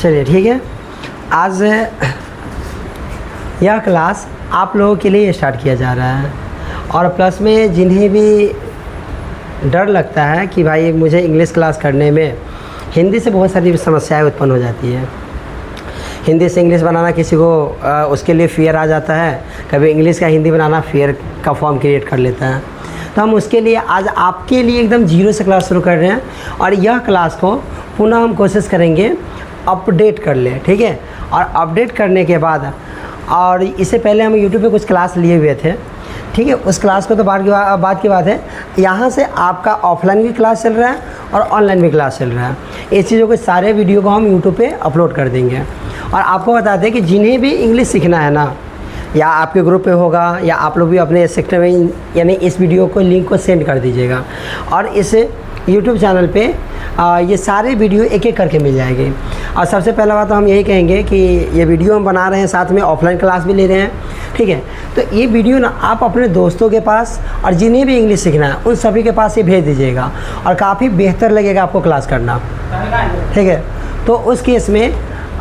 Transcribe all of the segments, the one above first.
चलिए ठीक है। आज यह क्लास आप लोगों के लिए स्टार्ट किया जा रहा है और प्लस में जिन्हें भी डर लगता है कि भाई मुझे इंग्लिश क्लास करने में हिंदी से बहुत सारी समस्याएं उत्पन्न हो जाती है। हिंदी से इंग्लिश बनाना किसी को उसके लिए फ़ियर आ जाता है, कभी इंग्लिश का हिंदी बनाना फ़ियर का फॉर्म क्रिएट कर लेता है। तो हम उसके लिए आज आपके लिए एकदम जीरो से क्लास शुरू कर रहे हैं और यह क्लास को पुनः हम कोशिश करेंगे अपडेट कर लें, ठीक है। और अपडेट करने के बाद, और इससे पहले हम यूट्यूब पे कुछ क्लास लिए हुए थे, ठीक है। उस क्लास को तो बात की बात है। यहाँ से आपका ऑफलाइन भी क्लास चल रहा है और ऑनलाइन भी क्लास चल रहा है। इस चीज़ों के सारे वीडियो को हम यूट्यूब पे अपलोड कर देंगे। और आपको बता दें कि जिन्हें भी इंग्लिश सीखना है ना, या आपके ग्रुप पे होगा या आप लोग भी अपने सेक्टर में, यानी इस वीडियो को लिंक को सेंड कर दीजिएगा और इस यूट्यूब चैनल पे ये सारे वीडियो एक एक करके मिल जाएंगे। और सबसे पहला बात तो हम यही कहेंगे कि ये वीडियो हम बना रहे हैं, साथ में ऑफलाइन क्लास भी ले रहे हैं, ठीक है। तो ये वीडियो ना आप अपने दोस्तों के पास और जिन्हें भी इंग्लिश सीखना है उन सभी के पास ये भेज दीजिएगा और काफ़ी बेहतर लगेगा आपको क्लास करना, ठीक है। तो उस केस में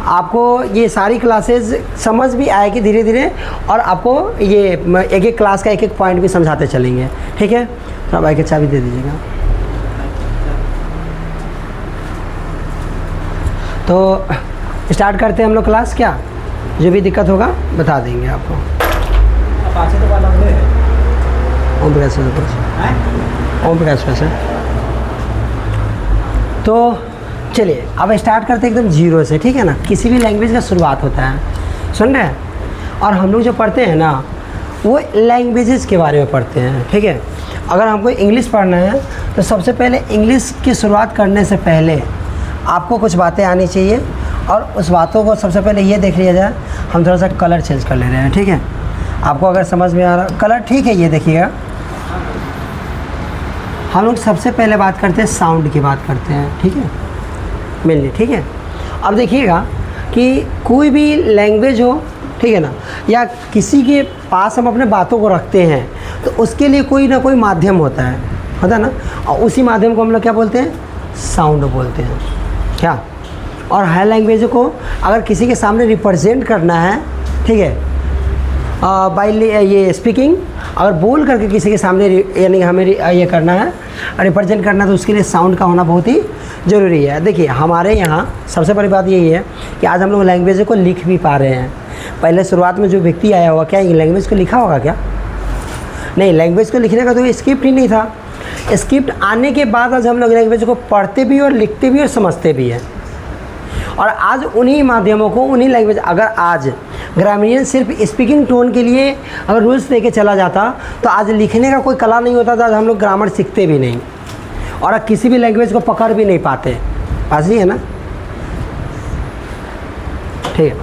आपको ये सारी क्लासेस समझ भी आएगी धीरे धीरे और आपको ये एक एक क्लास का एक एक पॉइंट भी समझाते चलेंगे, ठीक है। तो भाई की चाबी दे दीजिएगा। तो स्टार्ट करते हैं हम लोग क्लास। क्या जो भी दिक्कत होगा बता देंगे आपको। ओम प्रकाश वैसे तो चलिए अब स्टार्ट करते हैं एकदम जीरो से, ठीक है ना। किसी भी लैंग्वेज का शुरुआत होता है, सुन रहे हैं। और हम लोग जो पढ़ते हैं ना वो लैंग्वेजेस के बारे में पढ़ते हैं, ठीक है। अगर हमको इंग्लिश पढ़ना है तो सबसे पहले इंग्लिश की शुरुआत करने से पहले आपको कुछ बातें आनी चाहिए और उस बातों को सबसे पहले ये देख लिया जाए। हम थोड़ा सा कलर चेंज कर ले रहे हैं, ठीक है। आपको अगर समझ में आ रहा कलर, ठीक है, ये देखिएगा। हम लोग सबसे पहले बात करते हैं साउंड की बात करते हैं, ठीक है, मेनली, ठीक है। अब देखिएगा कि कोई भी लैंग्वेज हो, ठीक है ना, या किसी के पास हम अपने बातों को रखते हैं तो उसके लिए कोई ना कोई माध्यम होता है ना। और उसी माध्यम को हम लोग क्या बोलते हैं, साउंड बोलते हैं, क्या। और हर लैंग्वेज को अगर किसी के सामने रिप्रेजेंट करना है, ठीक है, बाय ये स्पीकिंग, अगर बोल करके किसी के सामने यानी हमें ये करना है, रिप्रेजेंट करना है, तो उसके लिए साउंड का होना बहुत ही ज़रूरी है। देखिए हमारे यहाँ सबसे बड़ी बात यही है कि आज हम लोग लैंग्वेज को लिख भी पा रहे हैं। पहले शुरुआत में जो व्यक्ति आया होगा, क्या ये लैंग्वेज को लिखा होगा क्या? नहीं, लैंग्वेज को लिखने का तो स्क्रिप्ट ही नहीं था। स्क्रिप्ट आने के बाद आज हम लोग लैंग्वेज को पढ़ते भी और लिखते भी और समझते भी हैं। और आज उन्हीं माध्यमों को, उन्हीं लैंग्वेज, अगर आज ग्रामीण सिर्फ स्पीकिंग टोन के लिए अगर रूल्स लेके चला जाता तो आज लिखने का कोई कला नहीं होता था, आज हम लोग ग्रामर सीखते भी नहीं और किसी भी लैंग्वेज को पकड़ भी नहीं पाते। पास ही है ना, ठीक है।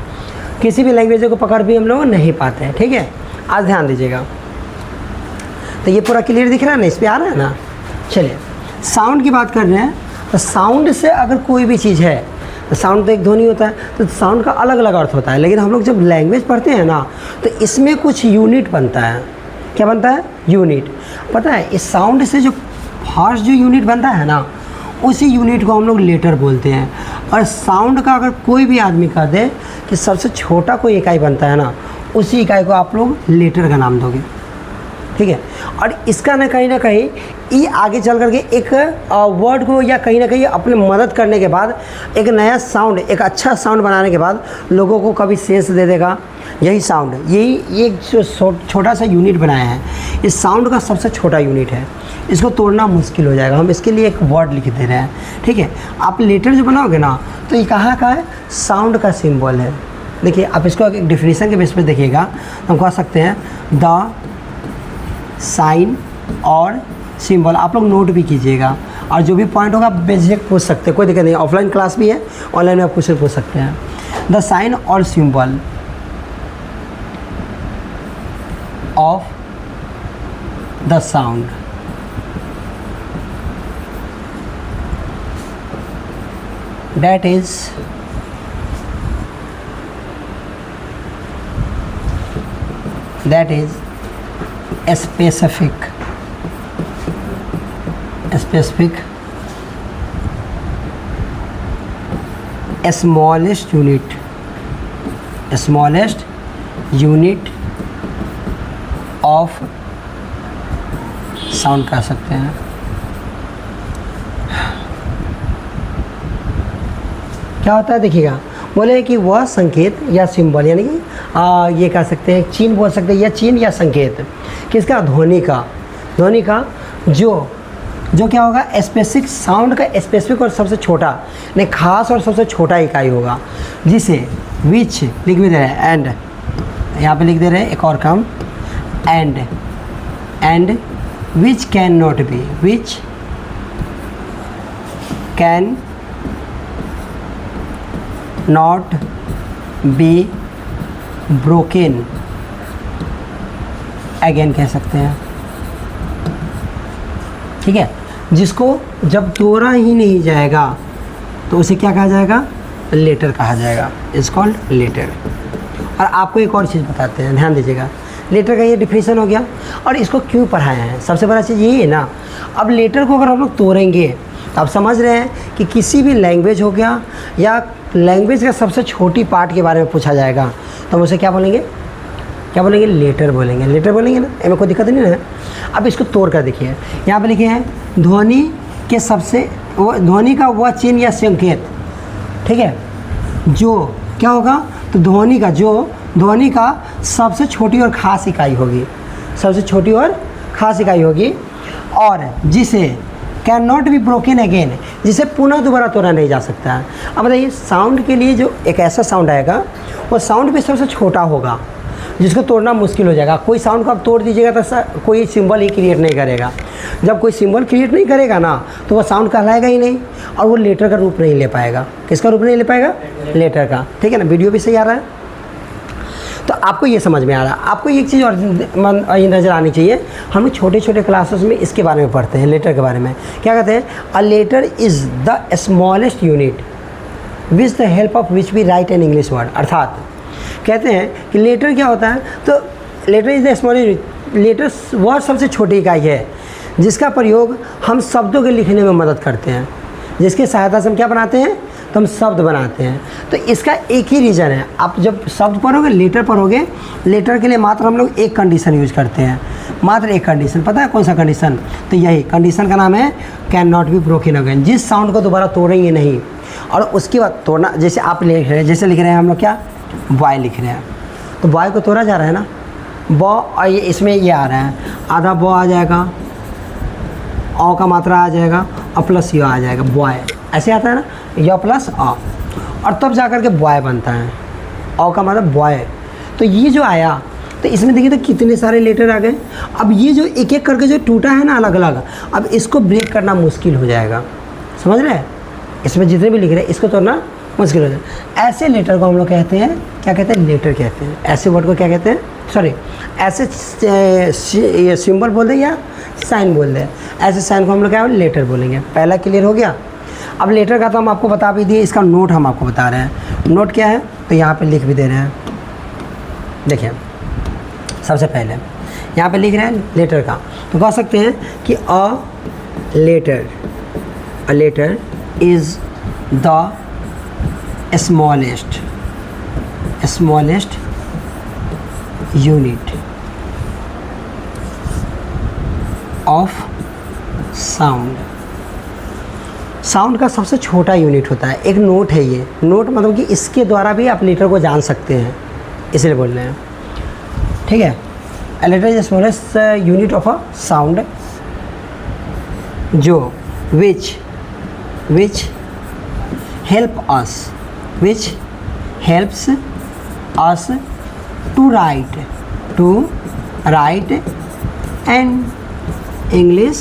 किसी भी लैंग्वेज को पकड़ भी हम लोग नहीं पाते हैं, ठीक है। आज ध्यान दीजिएगा। तो ये पूरा क्लियर दिख रहा है ना, इस पर आ रहा है ना। चलिए साउंड की बात कर रहे हैं। तो साउंड से अगर कोई भी चीज़ है, तो साउंड तो एक ध्वनि होता है, तो साउंड का अलग अलग अर्थ होता है। लेकिन हम लोग जब लैंग्वेज पढ़ते हैं ना तो इसमें कुछ यूनिट बनता है। क्या बनता है? यूनिट। पता है इस साउंड से जो फर्स्ट जो यूनिट बनता है ना, उसी यूनिट को हम लोग लेटर बोलते हैं। और साउंड का अगर कोई भी आदमी कह दे कि सबसे छोटा कोई इकाई बनता है ना, उसी इकाई को आप लोग लेटर का नाम दोगे, ठीक है। और इसका ना कहीं ये आगे चल करके एक वर्ड को या कहीं ना कहीं अपने मदद करने के बाद एक नया साउंड, एक अच्छा साउंड बनाने के बाद लोगों को कभी सेंस दे देगा। यही साउंड, यही एक जो छोटा सा यूनिट बनाया है, इस साउंड का सबसे छोटा यूनिट है। इसको तोड़ना मुश्किल हो जाएगा। हम इसके लिए एक वर्ड लिख दे रहे हैं, ठीक है। आप लेटर जो बनाओगे ना तो ये कहाँ का है? साउंड का सिंबल है। देखिए आप इसको एक डिफिनीसन के बेस पर देखिएगा। हम कह सकते हैं द साइन और सिंबल। आप लोग नोट भी कीजिएगा और जो भी पॉइंट होगा बेझिझक पूछ सकते हैं, कोई दिक्कत नहीं। ऑफलाइन क्लास भी है, ऑनलाइन में आप क्वेश्चन पूछ सकते हैं। द साइन और symbol of the sound that is a specific smallest unit of sound कह सकते हैं। क्या होता है देखिएगा, बोले कि वह संकेत या सिंबल, यानी कि ये कह सकते हैं चिन्ह बोल सकते हैं, या चिन्ह या संकेत किसका, ध्वनि का जो क्या होगा, स्पेसिफिक साउंड का स्पेसिफिक और सबसे छोटा, नहीं खास और सबसे छोटा इकाई होगा, जिसे विच लिख भी दे रहे हैं, एंड यहाँ पे लिख दे रहे हैं एक और काम, and which can not be broken again कह सकते हैं। ठीक है, जिसको जब तोड़ा ही नहीं जाएगा तो उसे क्या कहा जाएगा, लेटर कहा जाएगा, इज कॉल्ड लेटर। और आपको एक और चीज़ बताते हैं, ध्यान दीजिएगा, लेटर का ये डिफिनेशन हो गया, और इसको क्यों पढ़ाया है, सबसे बड़ा चीज़ यही है ना। अब लेटर को अगर हम लोग तोड़ेंगे तो आप समझ रहे हैं कि किसी भी लैंग्वेज हो गया या लैंग्वेज का सबसे छोटी पार्ट के बारे में पूछा जाएगा तो हम उसे क्या बोलेंगे, लेटर बोलेंगे ना, इसमें कोई दिक्कत नहीं है। अब इसको तोड़ कर देखिए, यहाँ पे लिखे हैं ध्वनि का वह चिन्ह या संकेत, ठीक है, जो क्या होगा, तो ध्वनि का सबसे छोटी और ख़ास इकाई होगी, और जिसे can not be broken again, जिसे पुनः दोबारा तोड़ा नहीं जा सकता है। अब बताइए, साउंड के लिए जो एक ऐसा साउंड आएगा वो साउंड भी सबसे छोटा होगा, जिसको तोड़ना मुश्किल हो जाएगा। कोई साउंड को आप तोड़ दीजिएगा तो कोई सिंबल ही क्रिएट नहीं करेगा। जब कोई सिंबल क्रिएट नहीं करेगा ना तो वो साउंड कहलाएगा ही नहीं, और वो लेटर का रूप नहीं ले पाएगा। किसका रूप नहीं ले पाएगा, लेटर का। ठीक है ना, वीडियो भी सही आ रहा है, तो आपको ये समझ में आ रहा है। आपको एक चीज़ और नज़र आनी चाहिए, हम लोग छोटे छोटे क्लासेस में इसके बारे में पढ़ते हैं, लेटर के बारे में। क्या कहते हैं, a letter is the smallest unit with the help of which we write an English word. अर्थात कहते हैं कि लेटर क्या होता है, तो letter is the smallest unit, letter वह सबसे छोटी इकाई है जिसका प्रयोग हम शब्दों के लिखने में मदद करते हैं, जिसकी सहायता से हम क्या बनाते हैं, तो हम शब्द बनाते हैं। तो इसका एक ही रीज़न है, आप जब शब्द पढ़ोगे, लेटर पढ़ोगे, लेटर के लिए मात्र हम लोग एक कंडीशन यूज करते हैं, मात्र एक कंडीशन। पता है कौन सा कंडीशन, तो यही कंडीशन का नाम है can not be broken again, जिस साउंड को दोबारा तोड़ेंगे नहीं। और उसके बाद तोड़ना, जैसे आप लिख रहे हैं, जैसे लिख रहे हैं हम लोग क्या, बॉय लिख रहे हैं, तो बॉय को तोड़ा जा रहा है ना, बॉ, और ये इसमें ये आ रहा है, आधा बॉ आ जाएगा, औ का मात्रा आ जाएगा, और प्लस यू आ जाएगा, बॉय, ऐसे आता है ना, या प्लस आ, और तब जा कर के बॉय बनता है, औ का मतलब बॉय। तो ये जो आया, तो इसमें देखिए तो कितने सारे लेटर आ गए। अब ये जो एक एक करके जो टूटा है ना अलग अलग, अब इसको ब्रेक करना मुश्किल हो जाएगा, समझ रहे हैं, इसमें जितने भी लिख रहे हैं इसको तोड़ना मुश्किल हो जाएगा। ऐसे लेटर को हम लोग कहते हैं, क्या कहते हैं, लेटर कहते हैं। ऐसे वर्ड को क्या कहते हैं, सॉरी, ऐसे ये सिंबल बोल दें या साइन बोल दें, ऐसे साइन को हम लोग क्या लेटर बोलेंगे। पहला क्लियर हो गया। अब लेटर का तो हम आपको बता भी दिए, इसका नोट हम आपको बता रहे हैं। नोट क्या है, तो यहाँ पे लिख भी दे रहे हैं, देखिए सबसे पहले यहाँ पे लिख रहे हैं लेटर का, तो कह सकते हैं कि a letter is the smallest unit of sound का सबसे छोटा यूनिट होता है। एक नोट है ये, नोट मतलब कि इसके द्वारा भी आप लेटर को जान सकते हैं, इसलिए बोल रहे हैं, ठीक है। A letter is the smallest unit of a sound, जो which helps us to write an English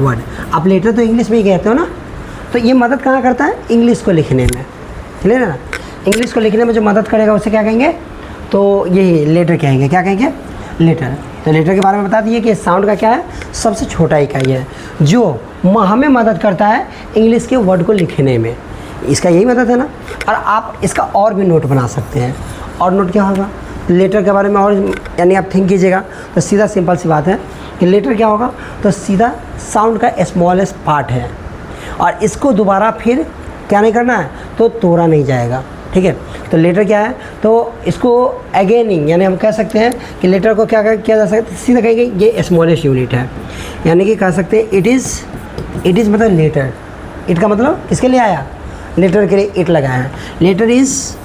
word. आप लेटर तो इंग्लिश में ही कहते हो ना, तो ये मदद कहाँ करता है, इंग्लिश को लिखने में, क्लियर है ना। इंग्लिश को लिखने में जो मदद करेगा उसे क्या कहेंगे, तो यही लेटर कहेंगे। क्या कहेंगे, लेटर। तो लेटर के बारे में बता दिए कि साउंड का क्या है, सबसे छोटा इकाई है जो हमें मदद करता है इंग्लिश के वर्ड को लिखने में, इसका यही मदद है ना। और आप इसका और भी नोट बना सकते हैं। और नोट क्या होगा लेटर के बारे में, और यानी आप थिंक कीजिएगा तो सीधा सिंपल सी बात है कि लेटर क्या होगा, तो सीधा साउंड का स्मॉलेस्ट पार्ट है, और इसको दोबारा फिर क्या नहीं करना है, तो तोड़ा नहीं जाएगा, ठीक है। तो लेटर क्या है, तो इसको अगेनिंग यानी हम कह सकते हैं कि लेटर को क्या किया जा सकता है, सीधा कहेंगे ये स्मॉलेस्ट यूनिट है, यानी कि कह सकते हैं इट इज़ मतलब लेटर। इट का मतलब किसके लिए आया, लेटर के लिए इट लगाया है। लेटर इज़,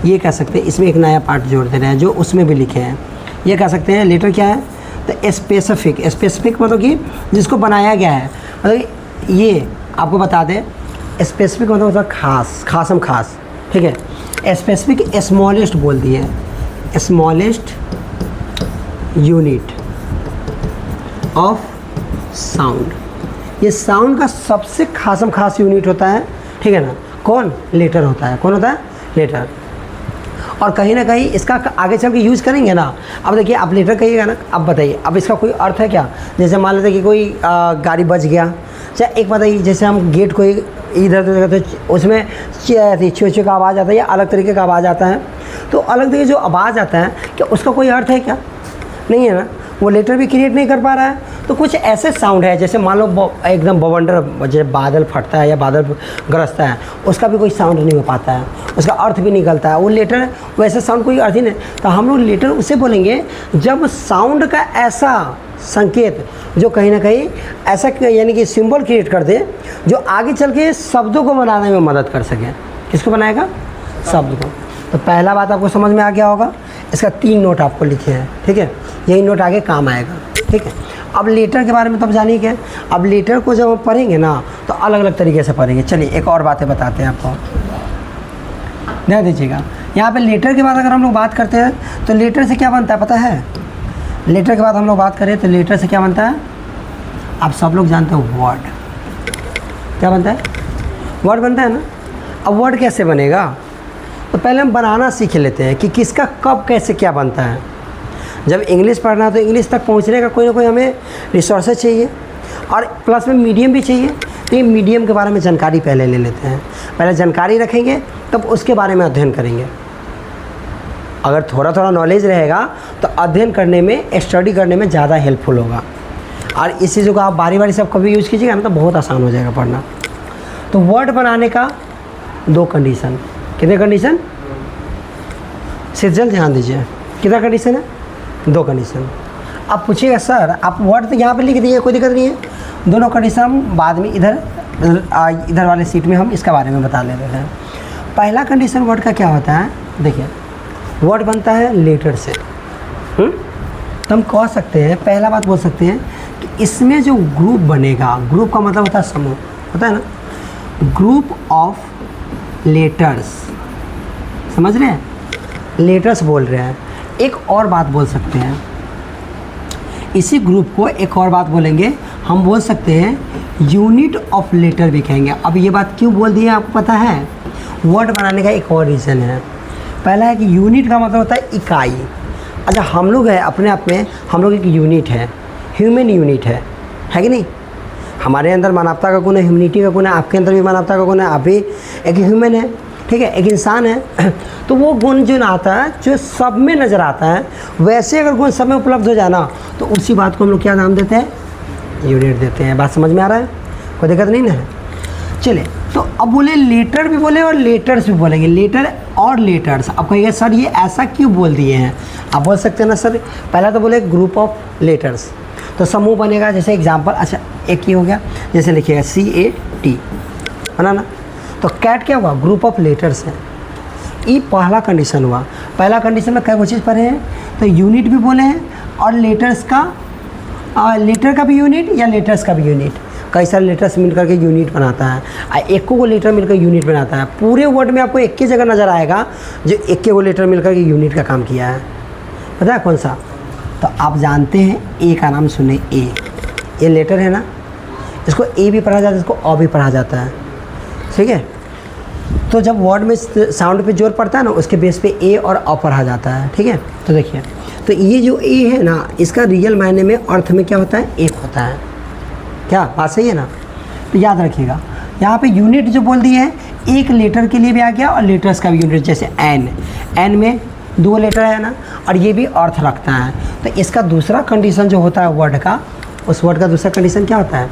ये कह सकते हैं, इसमें एक नया पार्ट जोड़ दे रहे हैं जो उसमें भी लिखे हैं। ये कह सकते हैं लेटर क्या है, तो स्पेसिफिक मतलब कि जिसको बनाया गया है, मतलब ये आपको बता दें, स्पेसिफिक मतलब होता है खास, खासम खास, ठीक है। स्पेसिफिक स्मॉलेस्ट बोल दिए, स्मॉलेस्ट यूनिट ऑफ साउंड। ये साउंड का सबसे खासम खास यूनिट होता है, ठीक है ना, कौन, लेटर होता है। कौन होता है, लेटर। और कहीं ना कहीं इसका आगे चल के यूज़ करेंगे ना। अब देखिए आप लेटर कहिएगा ना, अब बताइए अब इसका कोई अर्थ है क्या। जैसे मान लेते कि कोई गाड़ी बच गया, चाहे एक बताइए जैसे हम गेट को इधर उधर तो उसमें चूचे का आवाज़ आता है या अलग तरीके का आवाज़ आता है, तो अलग तरीके जो आवाज़ आता है क्या उसका कोई अर्थ है क्या, नहीं है ना। वो लेटर भी क्रिएट नहीं कर पा रहा है। तो कुछ ऐसे साउंड है जैसे मान लो एकदम बवंडर, जैसे बादल फटता है या बादल गरजता है, उसका भी कोई साउंड नहीं हो पाता है, उसका अर्थ भी निकलता है। वो लेटर वैसे साउंड कोई अर्थ ही नहीं। तो हम लोग लेटर उसे बोलेंगे जब साउंड का ऐसा संकेत जो कहीं ना कहीं ऐसा यानी कि सिंबल क्रिएट कर दे जो आगे चल के शब्दों को बनाने में मदद कर सके। किसको बनाएगा, शब्द को। तो पहला बात आपको समझ में आ गया होगा। इसका 3 नोट आपको लिखे हैं, ठीक है, यही नोट आगे काम आएगा, ठीक है। अब लेटर के बारे में तो आप जानिए क्या। अब लेटर को जब हम पढ़ेंगे ना तो अलग अलग तरीके से पढ़ेंगे। चलिए एक और बातें बताते हैं आपको, ध्यान दीजिएगा। यहाँ पे लेटर के बाद अगर हम लोग बात करते हैं तो लेटर से क्या बनता है पता है। लेटर के बाद हम लोग बात करें तो लेटर से क्या बनता है, आप सब लोग जानते हो, वर्ड। क्या बनता है, वर्ड बनता है ना। अब वर्ड कैसे बनेगा, तो पहले हम बनाना सीख लेते हैं कि किसका कब कैसे क्या बनता है। जब इंग्लिश पढ़ना है तो इंग्लिश तक पहुंचने का कोई ना कोई हमें रिसोर्सेज चाहिए और प्लस में मीडियम भी चाहिए। तो ये मीडियम के बारे में जानकारी पहले ले लेते हैं। पहले जानकारी रखेंगे तब उसके बारे में अध्ययन करेंगे। अगर थोड़ा थोड़ा नॉलेज रहेगा तो अध्ययन करने में, स्टडी करने में ज़्यादा हेल्पफुल होगा। और इस चीज़ों को आप बारी बारी सब कभी यूज़ कीजिएगा ना तो बहुत आसान हो जाएगा पढ़ना। तो वर्ड बनाने का 2 कंडीशन, कितने कंडीशन, सिर्फ जल्द ध्यान दीजिए, कितना कंडीशन है, 2 कंडीशन। आप पूछिएगा सर आप वर्ड तो यहाँ पे लिख दीजिए, कोई दिक्कत नहीं है। दोनों कंडीशन हम बाद में इधर वाले सीट में हम इसके बारे में बता ले रहे हैं। पहला कंडीशन वर्ड का क्या होता है, देखिए वर्ड बनता है लेटर से। तो हम कह सकते हैं, पहला बात बोल सकते हैं कि इसमें जो ग्रुप बनेगा, ग्रुप का मतलब होता है समूह, होता है ना, ग्रुप ऑफ लेटर्स, समझ रहे हैं, लेटर्स बोल रहे हैं। एक और बात बोल सकते हैं, इसी ग्रुप को एक और बात बोलेंगे, हम बोल सकते हैं यूनिट ऑफ लेटर भी कहेंगे। अब ये बात क्यों बोल दी है आपको पता है, वर्ड बनाने का एक और रीज़न है। पहला है कि यूनिट का मतलब होता है इकाई। अच्छा हम लोग है अपने आप में, हम लोग एक यूनिट है, ह्यूमन यूनिट है कि नहीं। हमारे अंदर मानवता का गुण है, ह्यूमनिटी का गुण है, आपके अंदर भी मानवता का गुण है, आप भी एक ह्यूमन है, ठीक है, एक इंसान है। तो वो गुण जो आता है जो सब में नज़र आता है, वैसे अगर गुण सब में उपलब्ध हो जाना तो उसी बात को हम लोग क्या नाम देते हैं, यूनिट देते हैं। बात समझ में आ रहा है, कोई दिक्कत नहीं ना है। चलिए तो अब बोले लेटर भी बोले और लेटर्स भी बोलेंगे, लेटर और लेटर्स। अब कहिए सर ये ऐसा क्यों बोल दिए हैं, आप बोल सकते हैं ना सर, पहला तो बोले ग्रुप ऑफ लेटर्स, तो समूह बनेगा। जैसे एग्जाम्पल, अच्छा एक ही हो गया, जैसे लिखिएगा CAT, है ना। तो कैट क्या हुआ, ग्रुप ऑफ लेटर्स है। ये पहला कंडीशन हुआ। पहला कंडीशन में कई चीज़ पढ़े हैं, तो यूनिट भी बोले हैं और लेटर्स का, लेटर का भी यूनिट या लेटर्स का भी यूनिट। कई सारे लेटर्स मिलकर के यूनिट बनाता है, एक को लेटर मिलकर यूनिट बनाता है। पूरे वर्ड में आपको एक ही जगह नज़र आएगा जो एक को लेटर मिलकर के यूनिट का काम किया है, पता है कौन सा। तो आप जानते हैं ए का नाम सुने, ए लेटर है ना, इसको ए भी पढ़ा जाता है, इसको अ भी पढ़ा जाता है, ठीक है। तो जब वर्ड में साउंड पे जोर पड़ता है ना, उसके बेस पे ए और अ पढ़ा जाता है, ठीक है। तो देखिए, तो ये जो ए है ना, इसका रियल मायने में अर्थ में क्या होता है, एक होता है। क्या बात सही है ना। तो याद रखिएगा, यहाँ पे यूनिट जो बोल दी है, एक लेटर के लिए भी आ गया और लेटर्स का भी यूनिट। जैसे एन में 2 लेटर है ना, और ये भी अर्थ रखता है। तो इसका दूसरा कंडीशन जो होता है वर्ड का, उस वर्ड का दूसरा कंडीशन क्या होता है,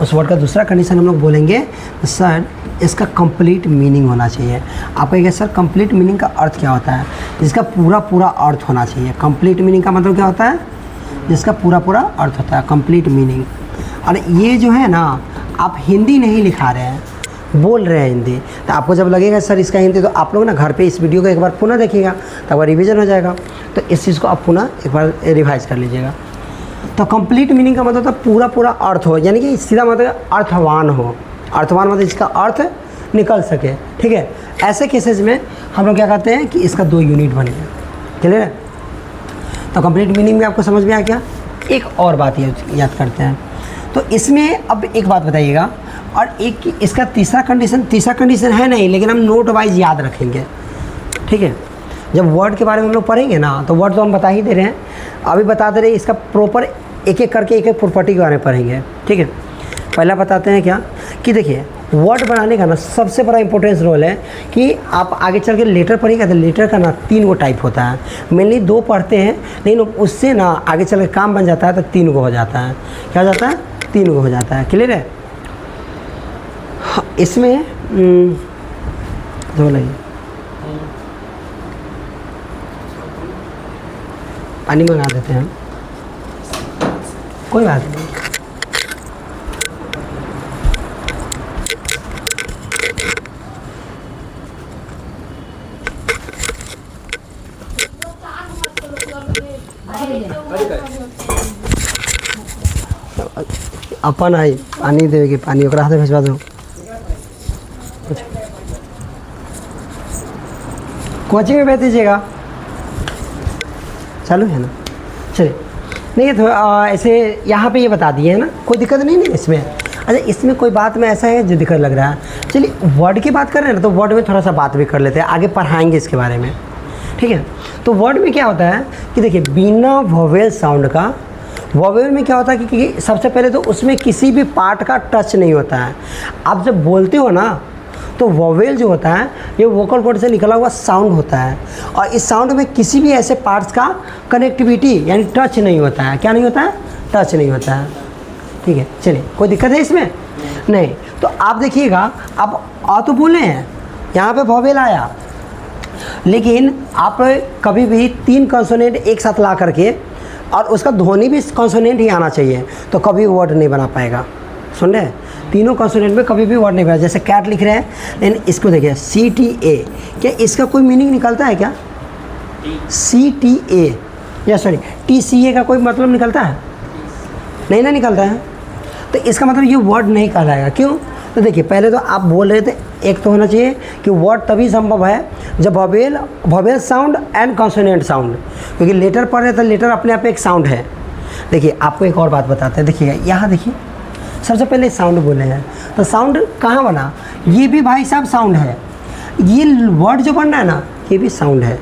उस वर्ड का दूसरा कंडीशन हम लोग बोलेंगे सर इसका कंप्लीट मीनिंग होना चाहिए। आप कहेंगे सर कंप्लीट मीनिंग का अर्थ क्या होता है? जिसका पूरा पूरा अर्थ होना चाहिए। कंप्लीट मीनिंग का मतलब क्या होता है? जिसका पूरा पूरा अर्थ होता है, कंप्लीट मीनिंग। और ये जो है ना, आप हिंदी नहीं लिखा रहे हैं, बोल रहे हैं हिंदी, तो आपको जब लगेगा सर इसका हिंदी, तो आप लोग ना घर पे इस वीडियो को एक बार पुनः देखिएगा, तो आपका रिवीजन हो जाएगा। तो इस चीज़ को आप पुनः एक बार रिवाइज कर लीजिएगा। तो कंप्लीट मीनिंग का मतलब पूरा पूरा अर्थ हो, यानी कि सीधा मतलब अर्थवान हो। अर्थवान मतलब इसका अर्थ निकल सके, ठीक है। ऐसे केसेस में हम लोग क्या कहते हैं कि इसका 2 यूनिट बनेगा। क्लियर है? तो कंप्लीट मीनिंग में आपको समझ में आ गया। एक और बात याद करते हैं। तो इसमें अब एक बात बताइएगा, और एक इसका तीसरा कंडीशन है नहीं, लेकिन हम नोट वाइज याद रखेंगे, ठीक है। जब वर्ड के बारे में हम लोग पढ़ेंगे ना, तो वर्ड तो हम बता ही दे रहे हैं, अभी बता दे रहे हैं, इसका प्रॉपर एक एक करके एक एक प्रॉपर्टी के बारे में पढ़ेंगे, ठीक है। पहला बताते हैं क्या कि देखिए वर्ड बनाने का ना सबसे बड़ा इंपॉर्टेंस रोल है कि आप आगे चल के लेटर पढ़िएगा, तो लेटर का ना 3 गो टाइप होता है। मेनली 2 पढ़ते हैं, लेकिन उससे ना आगे चल के काम बन जाता है, तो 3 गो हो जाता है। क्या हो जाता है? 3 गो हो जाता है। क्लियर है? इसमें पानी मंगा देते हैं, कोई बात नहीं। अपन आई पानी देवे, पानी ओकरा हाथ भेजवा दो। कोचिंग में भेज दीजिएगा, चालू है ना? चलिए, नहीं तो ऐसे यहाँ पे ये बता दिए है ना, कोई दिक्कत नहीं है इसमें। अच्छा, इसमें कोई बात में ऐसा है जो दिक्कत लग रहा है। चलिए वर्ड की बात कर रहे हैं ना, तो वर्ड में थोड़ा सा बात भी कर लेते हैं, आगे पढ़ाएंगे इसके बारे में, ठीक है। तो वर्ड में क्या होता है कि देखिए बिना वोवेल साउंड का, वोवेल में क्या होता है कि सबसे पहले तो उसमें किसी भी पार्ट का टच नहीं होता है। आप जब बोलते हो ना, तो वोवेल जो होता है ये वोकल कॉर्ड से निकला हुआ साउंड होता है, और इस साउंड में किसी भी ऐसे पार्ट्स का कनेक्टिविटी यानी टच नहीं होता है। क्या नहीं होता है? टच नहीं होता है, ठीक है। चलिए, कोई दिक्कत है इसमें? नहीं। तो आप देखिएगा, आप आ तो बोले हैं, यहाँ पे वोवेल आया, लेकिन आप कभी भी 3 कॉन्सोनेंट एक साथ ला करके और उसका ध्वनि भी कॉन्सोनेंट ही आना चाहिए, तो कभी वर्ड नहीं बना पाएगा। सुन रहे हैं? तीनों कॉन्सोनेंट में कभी भी वर्ड नहीं बना। जैसे कैट लिख रहे हैं, लेकिन इसको देखिए CTA, क्या इसका कोई मीनिंग निकलता है क्या? CTA या सॉरी TCA का कोई मतलब निकलता है? नहीं ना निकलता है। तो इसका मतलब ये वर्ड नहीं कहलाएगा। क्यों? तो देखिए पहले तो आप बोल रहे थे, एक तो होना चाहिए कि वर्ड तभी संभव है जब vowel sound and consonant sound, क्योंकि लेटर पढ़ रहे तो लेटर अपने आप एक साउंड है। देखिए आपको एक और बात बताते हैं, देखिएगा यहाँ देखिए, सबसे पहले साउंड बोले हैं, तो साउंड कहाँ बना? ये भी भाई साहब साउंड है। ये वर्ड जो बन रहा है ना, ये भी साउंड है,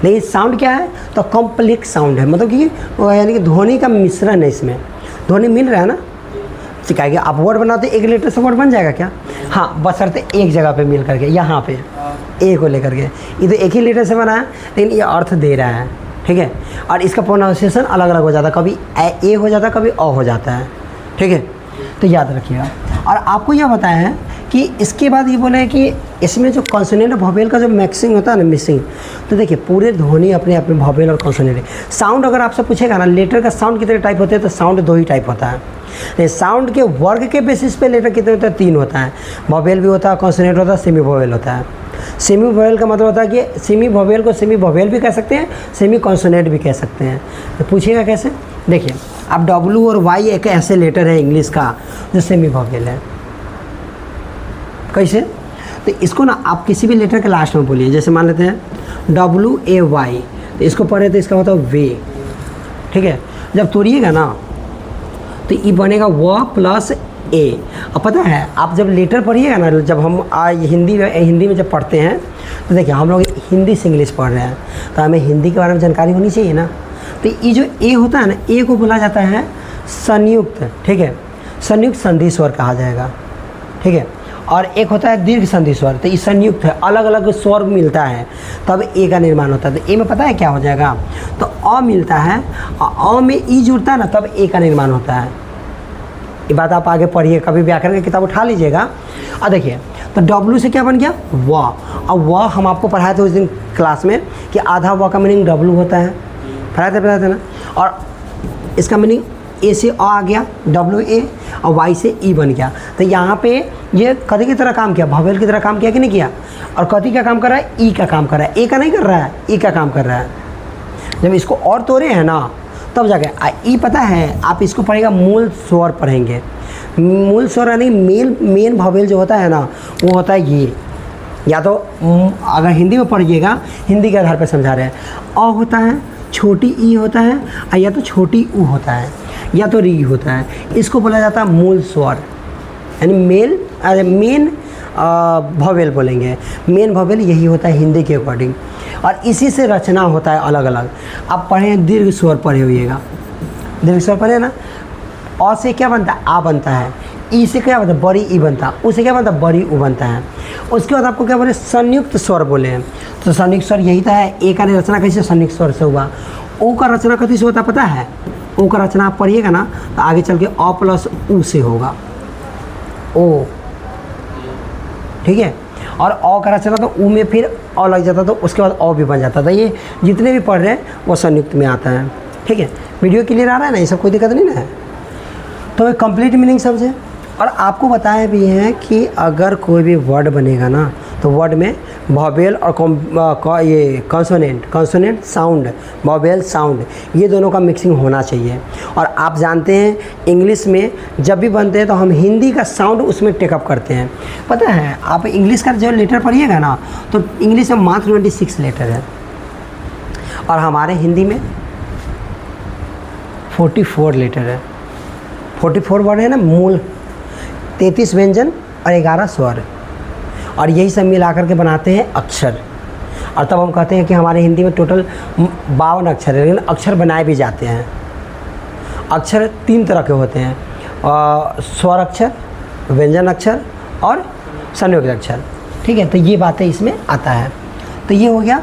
लेकिन साउंड क्या है? तो कॉम्प्लेक्स साउंड है, मतलब कि यानी कि ध्वनि का मिश्रण है। इसमें ध्वनि मिल रहा है ना, सिखाएंगे। आप वर्ड बनाते एक लेटर से वर्ड बन जाएगा क्या? हाँ, बशर्ते एक जगह पे मिल करके, यहाँ पे ए को लेकर के। ये तो एक ही लेटर से बना है, लेकिन ये अर्थ दे रहा है, ठीक है। और इसका प्रोनाउंसिएशन अलग अलग हो जाता है, कभी ए हो जाता है, कभी अ हो जाता है, ठीक है। तो याद रखिएगा। और आपको यह बताया है कि इसके बाद ये बोले हैं कि इसमें जो कॉन्सोनेंट और वोवेल का जो मिक्सिंग होता है ना, मिक्सिंग, तो देखिए पूरे ध्वनि अपने आप में वोवेल और कॉन्सोनेंट। साउंड अगर आपसे पूछेगा ना, लेटर का साउंड कितने टाइप होते हैं, तो साउंड 2 ही टाइप होता है। साउंड के वर्ग के बेसिस पे लेटर कितने होते हैं? 3 होता है। वोवेल भी होता है, कॉन्सोनेंट होता है, सेमी वोवेल होता है। सेमी वोवेल का मतलब होता है कि सेमी वोवेल को सेमी वोवेल भी कह सकते हैं, सेमी कॉन्सोनेंट भी कह सकते हैं। तो पूछिएगा कैसे? देखिए अब W और Y एक ऐसे लेटर है इंग्लिश का जो सेमी वोवेल है। कैसे? तो इसको ना आप किसी भी लेटर के लास्ट में बोलिए। जैसे मान लेते हैं WAY, तो इसको पढ़े तो इसका मतलब वे, ठीक है। जब तोड़िएगा ना, तो ये बनेगा व प्लस ए। अब पता है आप जब लेटर पढ़िएगा ना, जब हम हिंदी में जब पढ़ते हैं, तो देखिए हम लोग हिंदी से इंग्लिश पढ़ रहे हैं, तो हमें हिंदी के बारे में जानकारी होनी चाहिए ना। तो ये जो ए होता है ना, ए को बोला जाता है संयुक्त, ठीक है। संयुक्त संधि स्वर कहा जाएगा, ठीक है। और एक होता है दीर्घ संधि स्वर, तो ये संयुक्त है, अलग अलग स्वर मिलता है तब ए का निर्माण होता है। तो ए में पता है क्या हो जाएगा? तो अ मिलता है, और अ में ई जुड़ता है ना, तब ए का निर्माण होता है। ये बात आप आगे पढ़िए, कभी व्याकरण की किताब उठा लीजिएगा। और देखिए तो W से क्या बन गया व। अब व हम आपको पढ़ाए थे उस दिन क्लास में कि आधा व का मीनिंग W होता है, पढ़ाए थे ना। और इसका मीनिंग ए से आ गया WA और Y से E बन गया। तो यहाँ पे ये कथी की तरह काम किया, भवेल की तरह काम किया कि नहीं किया। और कथी का काम कर रहा है, ई का काम कर रहा है, ए का नहीं कर रहा है, ई का काम कर रहा है। जब इसको और तोड़े हैं ना तब जाके ई पता है, आप इसको पढ़ेगा मूल स्वर पढ़ेंगे। मूल स्वर यानी मेन भवेल जो होता है ना वो होता है ये, या तो अगर हिंदी में पढ़िएगा, हिंदी के आधार पर समझा रहे हैं, अ होता है, छोटी ई होता है, या तो छोटी ऊ होता है, या तो री होता है। इसको बोला जाता है मूल स्वर, यानी मेन भवेल बोलेंगे। मेन भवेल यही होता है हिंदी के अकॉर्डिंग, और इसी से रचना होता है अलग अलग। आप पढ़े दीर्घ स्वर पढ़े होइएगा, दीर्घ स्वर पढ़े ना। अ से क्या बनता है, आ बनता है। ई से क्या बनता है, बड़ी ई बनता है। उ से क्या बनता है, बड़ी उ बनता है। उसके बाद आपको क्या बोले, संयुक्त स्वर बोले हैं। तो संयुक्त स्वर यही था है। ए का रचना कैसे, संयुक्त स्वर से हुआ। ओ का रचना कथी से होता है पता है, ओ का रचना आप पढ़िएगा ना तो आगे चल के अ प्लस उ से होगा, ओ, ठीक है। और अ का रचना तो उ में फिर अ लग जाता तो उसके बाद अ भी बन जाता था। ये जितने भी पढ़ रहे हैं वो संयुक्त में आता है, ठीक है। वीडियो क्लियर आ रहा है ना, ये सब कोई दिक्कत नहीं ना है। तो ये कंप्लीट मीनिंग समझे। और आपको बताया भी है कि अगर कोई भी वर्ड बनेगा ना तो वर्ड में वॉवेल और ये कॉन्सोनेंट साउंड, वॉवेल साउंड, ये दोनों का मिक्सिंग होना चाहिए। और आप जानते हैं इंग्लिश में जब भी बनते हैं तो हम हिंदी का साउंड उसमें टेकअप करते हैं। पता है आप इंग्लिश का जो लेटर पढ़िएगा ना तो इंग्लिश में मात्र 26 लेटर है, और हमारे हिंदी में 44 लेटर है। 44 वर्ड है ना, मूल 33 व्यंजन और 11 स्वर, और यही सब मिलाकर के बनाते हैं अक्षर। और तब हम कहते हैं कि हमारे हिंदी में टोटल 52 अक्षर है। लेकिन अक्षर बनाए भी जाते हैं। अक्षर 3 तरह के होते हैं, स्वर अक्षर, व्यंजन अक्षर और संयुक्त अक्षर, ठीक है। तो ये बातें इसमें आता है। तो ये हो गया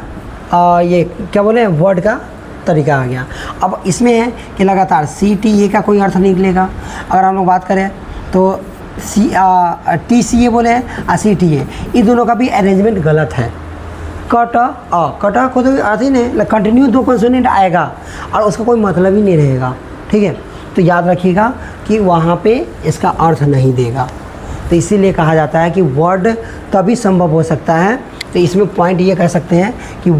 ये क्या बोले वर्ड का तरीका आ गया। अब इसमें है कि लगातार CTA का कोई अर्थ नहीं निकलेगा। अगर हम लोग बात करें तो TCA बोले हैं और CTA, ये दोनों का भी अरेंजमेंट गलत है। कट को तो अर्थ ही नहीं, कंटिन्यू 2 कॉन्सोनेंट आएगा और उसका कोई मतलब ही नहीं रहेगा, ठीक है। तो याद रखिएगा कि वहाँ पे इसका अर्थ नहीं देगा। तो इसीलिए कहा जाता है कि वर्ड तभी संभव हो सकता है। तो इसमें पॉइंट ये कह सकते हैं कि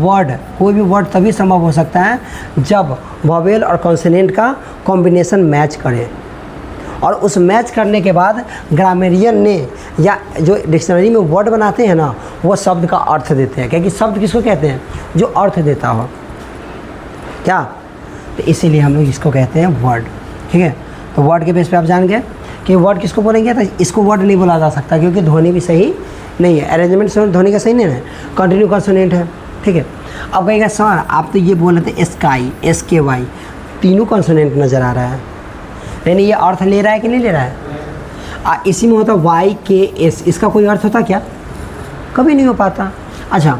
कोई भी वर्ड तभी संभव हो सकता है जब वॉवेल और कॉन्सोनेंट का कॉम्बिनेशन मैच करे, और उस मैच करने के बाद ग्रामेरियन ने या जो डिक्शनरी में वर्ड बनाते हैं ना वो शब्द का अर्थ देते हैं। क्योंकि शब्द किसको कहते हैं, जो अर्थ देता हो, क्या। तो इसीलिए हम लोग इसको कहते हैं वर्ड, ठीक है। तो वर्ड के बेस पे आप जान गए कि वर्ड किसको बोलेंगे। तो इसको वर्ड नहीं बोला जा सकता क्योंकि ध्वनि भी सही नहीं है, अरेंजमेंट ध्वनि का सही नहीं है, कंटिन्यू कॉन्सोनेंट है, ठीक है। अब कहेगा सर आप तो ये बोल रहे थे SKY SKY, तीनों कॉन्सोनेंट नज़र आ रहा है, लेकिन ये अर्थ ले रहा है कि नहीं ले रहा है। इसी में होता YKS, इसका कोई अर्थ होता क्या, कभी नहीं हो पाता। अच्छा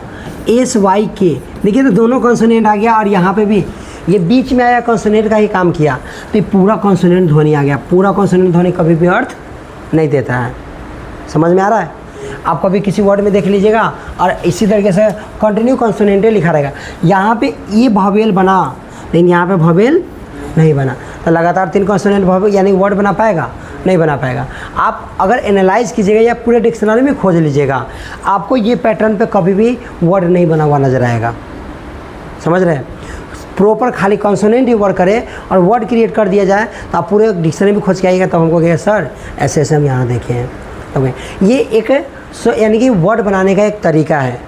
SYK, देखिए तो दोनों कॉन्सोनेंट आ गया, और यहाँ पे भी ये बीच में आया कॉन्सोनेंट का ही काम किया, तो ये पूरा कॉन्सोनेंट ध्वनि आ गया। पूरा कॉन्सोनेंट ध्वनि कभी भी अर्थ नहीं देता है, समझ में आ रहा है। आप कभी किसी वर्ड में देख लीजिएगा और इसी तरीके से कंटिन्यू कॉन्सोनेंट लिखा रहेगा, यहाँ पे ये भवेल बना लेकिन यहाँ पे भवेल नहीं बना, तो लगातार 3 कॉन्सोनेंट भवेल यानी वर्ड बना पाएगा, नहीं बना पाएगा। आप अगर एनालाइज कीजिएगा या पूरे डिक्शनरी में खोज लीजिएगा, आपको ये पैटर्न पे कभी भी वर्ड नहीं बना हुआ नजर आएगा, समझ रहे हैं। प्रॉपर खाली कॉन्सोनेंट ही वर्ड करे और वर्ड क्रिएट कर दिया जाए तो आप पूरे डिक्शनरी में खोज के आइएगा, तब हमको कहेगा सर ऐसे ऐसे हम यहाँ देखे हैं। तो ये एक यानी कि वर्ड बनाने का एक तरीका है,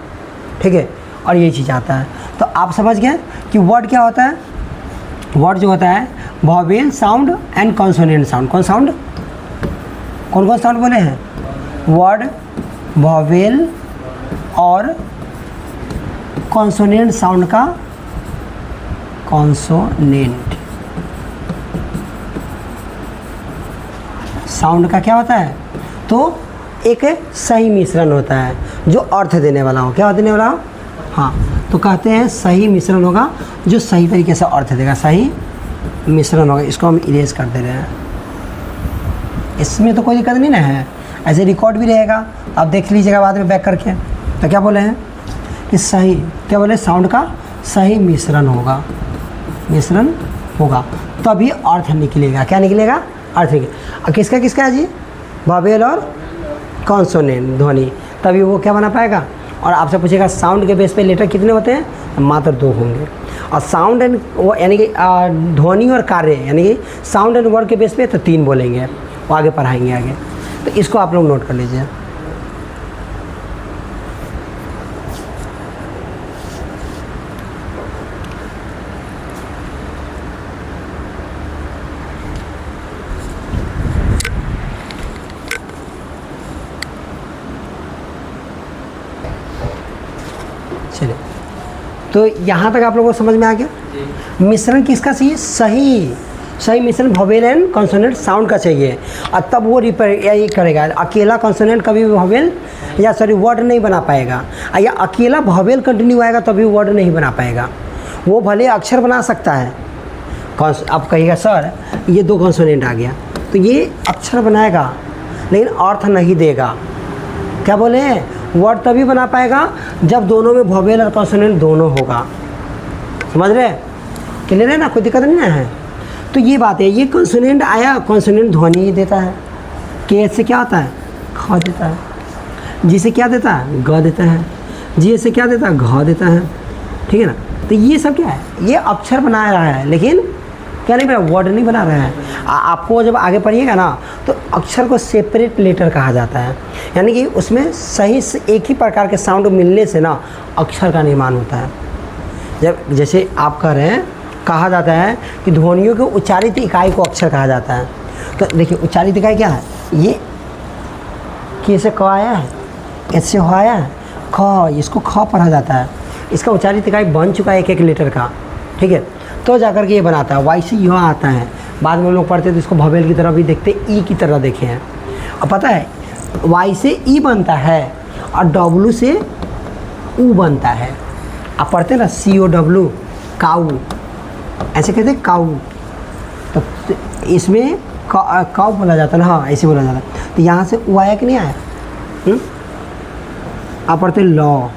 ठीक है। और ये चीज़ आता है, तो आप समझ गए कि वर्ड क्या होता है। वर्ड जो होता है vowel sound and consonant sound. कौन कौन साउंड बोले हैं, वर्ड, वॉवेल और कॉन्सोनेंट साउंड का कॉन्सोनेंट साउंड का क्या होता है, तो एक सही मिश्रण होता है जो अर्थ देने वाला हो। क्या देने वाला हो, हाँ, तो कहते हैं सही मिश्रण होगा जो सही तरीके से अर्थ देगा, सही मिश्रण होगा। इसको हम इरेज कर दे रहे हैं। इसमें तो कोई दिक्कत नहीं ना है, ऐसे रिकॉर्ड भी रहेगा, आप देख लीजिएगा बाद में बैक करके। तो क्या बोले हैं कि सही, क्या बोले, साउंड का सही मिश्रण होगा, मिश्रण होगा तभी अर्थ निकलेगा। क्या निकलेगा? अर्थ निकलेगा। और किसका किसका है जी? वोवेल और कॉन्सोनेंट ध्वनि, तभी वो क्या बना पाएगा। और आपसे पूछेगा साउंड के बेस पे लेटर कितने होते हैं? मात्र 2 होंगे। और साउंड एंड वो यानी कि ध्वनि और कार्य यानी कि साउंड एंड वर्ड के बेस पे तो 3 बोलेंगे, वो आगे पढ़ाएंगे आगे। तो इसको आप लोग नोट कर लीजिए। चलिए, तो यहाँ तक आप लोगों को समझ में आ गया। मिश्रण किसका चाहिए? सही मिश्रण वोवेल एंड कॉन्सोनेंट साउंड का चाहिए, और तब वो यही करेगा। अकेला कॉन्सोनेंट कभी भी वोवेल या सॉरी वर्ड नहीं बना पाएगा, या अकेला वोवेल कंटिन्यू आएगा तभी वर्ड नहीं बना पाएगा। वो भले अक्षर बना सकता है, आप कहिएगा सर ये 2 कॉन्सोनेंट आ गया, तो ये अक्षर बनाएगा लेकिन अर्थ नहीं देगा। क्या बोले? वर्ड तभी बना पाएगा जब दोनों में वोवेल और कॉन्सोनेंट दोनों होगा। समझ रहे? क्लियर है ना? कोई दिक्कत नहीं है। तो ये बात है, ये कॉन्सोनेंट आया, कॉन्सोनेंट ध्वनि देता है। के से क्या होता है? ख देता है। जी से क्या देता है? ग देता है। जी से क्या देता है? घ देता है। ठीक है ना? तो ये सब क्या है? ये अक्षर बना रहा है लेकिन क्या नहीं बना, वर्ड नहीं बना रहा है। आपको जब आगे पढ़िएगा ना तो अक्षर को सेपरेट लेटर कहा जाता है, यानी कि उसमें सही से एक ही प्रकार के साउंड मिलने से ना अक्षर का निर्माण होता है। जब जैसे आप कह रहे हैं, कहा जाता है कि ध्वनियों के उच्चारित इकाई को अक्षर कहा जाता है। तो देखिए उच्चारित इकाई क्या है? ये के से क आया है, एस से हो आया है, ख, इसको ख पढ़ा जाता है। इसका उच्चारित इकाई बन चुका है एक लेटर का, ठीक है, तो जाकर के ये बनाता है। वाई से यह आता है, बाद में हम लोग पढ़ते तो इसको वोवेल की तरह भी देखते, ई की तरह देखे हैं। अब पता है वाई से ई बनता है और डब्लू से ऊ बनता है। आप पढ़ते ना COW, काऊ, ऐसे कहते हैं काऊ। तो इसमें काऊ बोला जाता है ना, हाँ ऐसे बोला जाता है। तो यहाँ से ऊ आया कि नहीं आया? आप पढ़ते लॉ,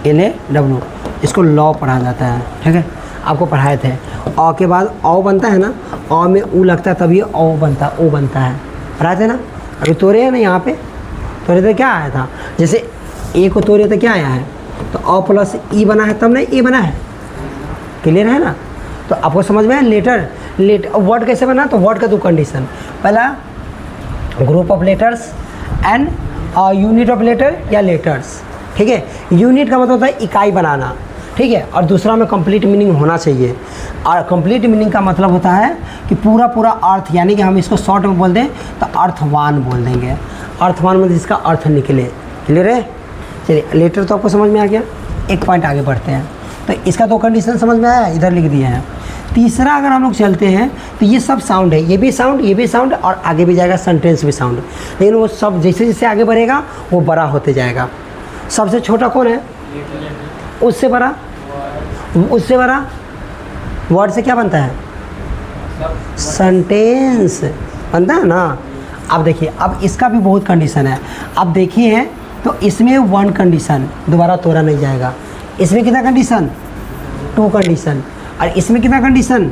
LAW, इसको लॉ पढ़ा जाता है। ठीक है, आपको पढ़ाए थे। औ के बाद औ बनता है ना, औ में ऊ लगता है तभी ओ बनता है, पढ़ाए थे ना। अभी तोड़े हैं ना, यहाँ पे तोड़े तो क्या आया था? जैसे ए को तोड़े तो क्या आया है? तो औ प्लस ई बना है तब ना ए बना है। क्लियर है ना? तो आपको समझ में आया। वर्ड कैसे बना? तो वर्ड का 2 कंडीशन, पहला group of letters and unit of letter या लेटर्स। ठीक है, यूनिट का मतलब होता है इकाई बनाना, ठीक है, और दूसरा में कंप्लीट मीनिंग होना चाहिए। और कंप्लीट मीनिंग का मतलब होता है कि पूरा अर्थ, यानी कि हम इसको शॉर्ट में बोल दें तो अर्थवान बोल देंगे। अर्थवान मतलब जिसका अर्थ निकले। क्लियर है? चलिए, लेटर तो आपको समझ में आ गया। एक पॉइंट आगे बढ़ते हैं। तो इसका 2 कंडीशन समझ में आया, इधर लिख दिए हैं। तीसरा अगर हम लोग चलते हैं तो ये सब साउंड है, ये भी साउंड और आगे भी जाएगा सेंटेंस भी साउंड, लेकिन वो सब जैसे जैसे आगे बढ़ेगा वो बड़ा होते जाएगा। सबसे छोटा कौन है? उससे बड़ा वर्ड से क्या बनता है? सेंटेंस बनता है ना। अब देखिए, अब इसका भी बहुत कंडीशन है। अब देखिए तो इसमें 1 कंडीशन, दोबारा तोड़ा नहीं जाएगा। इसमें कितना कंडीशन? 2 कंडीशन। और इसमें कितना कंडीशन?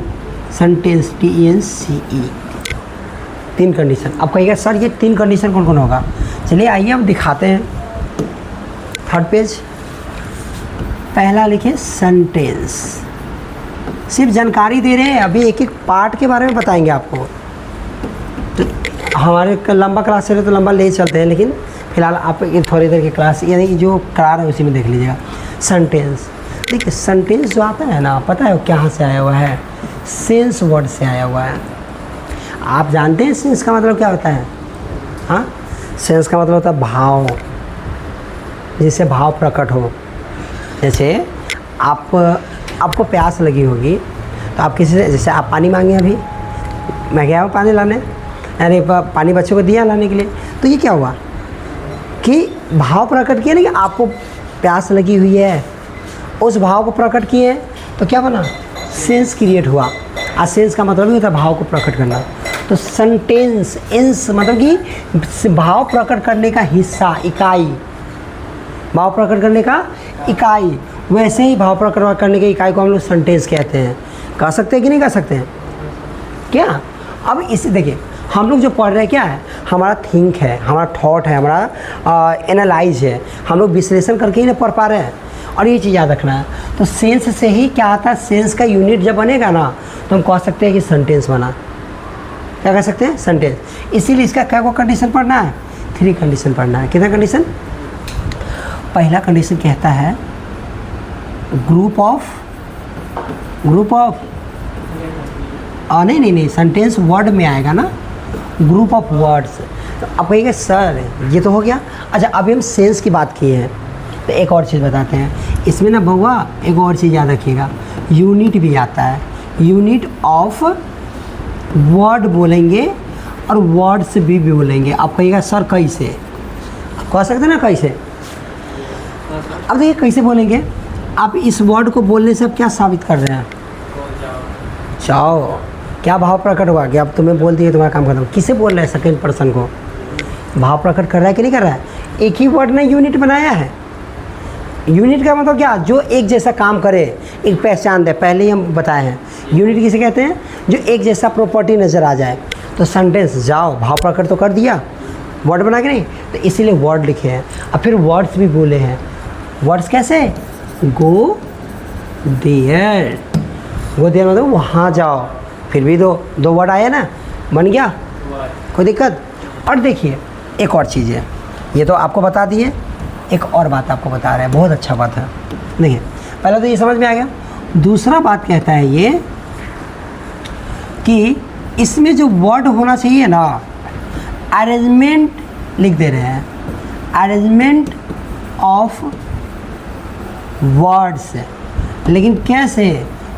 Sentence, TENCE, 3 condition. अब कहिएगा सर ये 3 कंडीशन कौन कौन होगा? चलिए आइए अब दिखाते हैं। 3rd पेज, पहला लिखिए सेंटेंस। सिर्फ जानकारी दे रहे हैं, अभी एक एक पार्ट के बारे में बताएंगे आपको। तो हमारे लंबा क्लास चले तो लंबा ले चलते हैं, लेकिन फिलहाल आप थोड़ी देर की क्लास यानी कि जो करा रहे हैं उसी में देख लीजिएगा। सेंटेंस, देखिए सेंटेंस जो आता है ना, पता है वो कहाँ से आया हुआ है? सेंस वर्ड से आया हुआ है। आप जानते हैं सेंस का मतलब क्या होता है? हाँ, सेंस का मतलब होता है भाव, जिससे भाव प्रकट हो। जैसे आपको प्यास लगी होगी तो आप किसी से, जैसे आप पानी मांगे, अभी मैं गया हूँ पानी लाने, यानी पानी बच्चों को दिया लाने के लिए, तो ये क्या हुआ कि भाव प्रकट किया ना कि आपको प्यास लगी हुई है, उस भाव को प्रकट किए तो क्या बना? सेंस क्रिएट हुआ। और सेंस का मतलब ही होता है भाव को प्रकट करना। तो सेंटेंस, इंस मतलब कि भाव प्रकट करने का हिस्सा, इकाई, भाव प्रकट करने का इकाई। वैसे ही भाव प्रकट करने की इकाई को हम लोग सेंटेंस कहते हैं। कह सकते हैं कि नहीं कह सकते हैं क्या? अब इसे देखिए, हम लोग जो पढ़ रहे हैं क्या है, हमारा थिंक है, हमारा थॉट है, हमारा एनालाइज है, हम लोग विश्लेषण करके ही ना पढ़ पा रहे हैं। और ये चीज़ याद रखना है। तो सेंस से ही क्या आता है, सेंस का यूनिट जब बनेगा ना तो हम कह सकते हैं कि सेंटेंस बना। क्या कह सकते हैं? सेंटेंस। इसीलिए इसका क्या को कंडीशन पढ़ना है? 3 कंडीशन पढ़ना है। कितना कंडीशन? पहला कंडीशन कहता है ग्रुप ऑफ नहीं, सेंटेंस वर्ड में आएगा ना, ग्रुप ऑफ वर्ड्स। तो आप कहिएगा सर ये तो हो गया। अच्छा, अभी हम सेंस की बात किए हैं तो एक और चीज़ बताते हैं इसमें ना बउआ, एक और चीज़ याद रखिएगा, यूनिट भी आता है। यूनिट ऑफ वर्ड बोलेंगे और वर्ड्स भी बोलेंगे। आप कहिएगा सर कैसे? कह सकते हैं ना कैसे? अब देखिए कैसे बोलेंगे। आप इस वर्ड को बोलने से अब क्या साबित कर रहे हैं? जाओ, क्या भाव प्रकट हुआ कि अब तुम्हें बोल दिए तुम्हारा काम खत्म। किसे बोल रहा है? सेकंड पर्सन को। भाव प्रकट कर रहा है कि नहीं कर रहा है? एक ही वर्ड ने यूनिट बनाया है। यूनिट का मतलब क्या? जो एक जैसा काम करे, एक पहचान दे। पहले ही हम बताए हैं यूनिट किसे कहते हैं, जो एक जैसा प्रॉपर्टी नज़र आ जाए। तो सेंटेंस जाओ, भाव प्रकट तो कर दिया, वर्ड बना के नहीं, तो इसीलिए वर्ड लिखे हैं। अब फिर वर्ड्स भी बोले हैं। वर्ड्स कैसे? Go there. गो देयर मतलब वहाँ जाओ। फिर भी दो वर्ड आया ना, बन गया, कोई दिक्कत। और देखिए एक और चीज़ है, ये तो आपको बता दिए, एक और बात आपको बता रहे हैं, बहुत अच्छा बात है। देखिए पहले तो ये समझ में आ गया। दूसरा बात कहता है ये कि इसमें जो वर्ड होना चाहिए ना, अरेंजमेंट लिख दे रहे हैं, अरेंजमेंट ऑफ वर्ड्स। लेकिन कैसे?